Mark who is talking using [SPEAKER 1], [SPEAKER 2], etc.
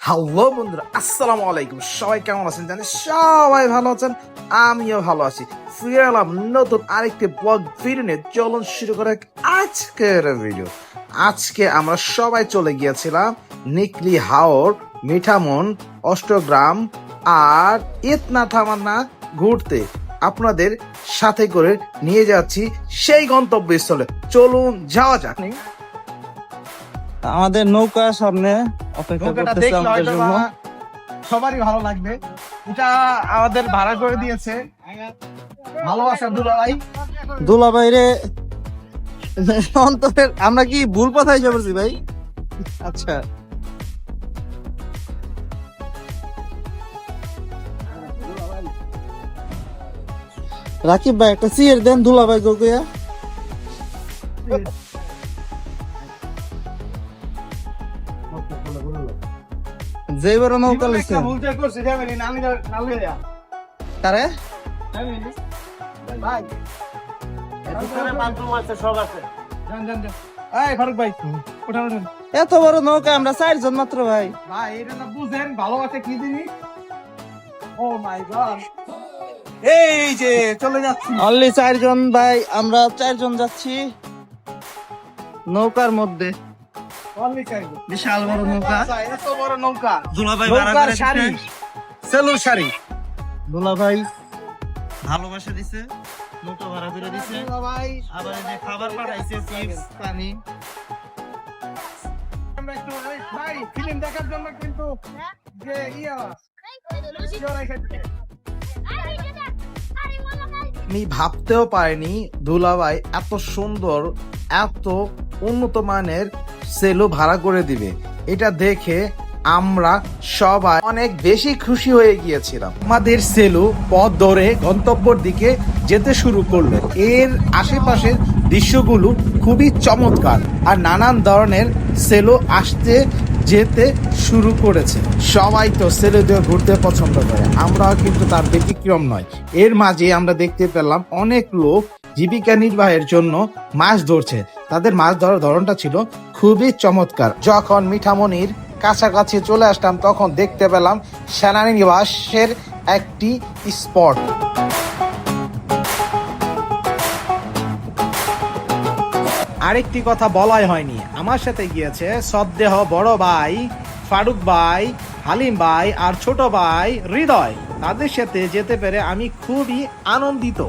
[SPEAKER 1] Hello বন্ধুরা, আসসালামু আলাইকুম। সবাই কেমন আছেন? জানি সবাই ভালো আছেন, আমিও ভালো আছি। ফিরে এলাম নতুন আরেকটি ব্লগ ভিডিও নিয়ে। চলুন শুরু করে আজকের ভিডিও। আজকে আমরা সবাই চলে গিয়েছিলাম নিকলি হাওর, মিঠামন, অষ্টগ্রাম আর ইতনা থামান্না ঘুরতে। আপনাদের সাথে করে নিয়ে যাচ্ছি সেই গন্তব্যস্থলে। চলুন যাওয়া যাক।
[SPEAKER 2] আমাদের নৌকা সামনে অপেক্ষা করতেছে আমাদের জন্য।
[SPEAKER 1] সবারই ভালো লাগবে। এটা আমাদের ভাড়া করে দিয়েছে ভালোবাসা দুলাভাই।
[SPEAKER 2] দুলাভাই রে অন্তরের, আমরা কি ভুল কথাই বলছি ভাই? আচ্ছা, রাকিব ভাই একটা চেয়ার দেন দুলাভাই গোয়া। যে বড় নৌকা লইছে তারে এত বড় নৌকা, আমরা 4 জন মাত্র ভাই।
[SPEAKER 1] ভাই এটা না বুঝেন ভালোবাসা কি জিনিস। ও মাই গড, এই যে চলে যাচ্ছি।
[SPEAKER 2] অনলি 4 জন ভাই, আমরা 4 জন যাচ্ছি নৌকার মধ্যে। বিশাল বড় নৌকা,
[SPEAKER 1] এত বড় নৌকা।
[SPEAKER 2] দুলাভাই
[SPEAKER 1] নৌকার শাড়ি, সেলুর শাড়ি।
[SPEAKER 2] দুলাভাই ভালোবাসা দিছে, নৌকা ভাড়া করে দিছে,
[SPEAKER 1] ভাই
[SPEAKER 2] আবার এই যে খাবার পাঠাইছে, চিপস পানি।
[SPEAKER 1] আমরা একটু ভাই ফিল্ম দেখার জন্য কিন্তু যে আমি ভাবতেও পারিনি দুলাভাই এত সুন্দর, এত উন্নত মানের সেলু ভাড়া করে দিবে। এটা দেখে আমরা সবাই অনেক বেশি খুশি হয়ে গিয়েছিলাম। আমাদের সেলু পথ ধরে গন্তব্যের দিকে যেতে শুরু করলো। এর আশেপাশের দৃশ্যগুলো খুবই চমৎকার আর নানান ধরনের সেলু আসতে যেতে শুরু করেছে। সবাই তো সেলু দিয়ে ঘুরতে পছন্দ করে, আমরাও কিন্তু তার ব্যতিক্রম নয়। এর মাঝে আমরা দেখতে পেলাম অনেক লোক জীবিকা নির্বাহের জন্য মাছ ধরছে। তাদের মাছ ধরার ধরনটা ছিল খুবই চমৎকার। যখন মিঠামনির কাছাকাছি চলে আসলাম তখন দেখতে পেলাম সেনানিবাসের একটি স্পট। আরেকটি কথা বলাই হয়নি, আমার সাথে গিয়েছে সদ্দেহ বড় ভাই ফারুক ভাই, হালিম ভাই আর ছোট ভাই হৃদয়। তাদের সাথে যেতে পেরে আমি খুবই আনন্দিত।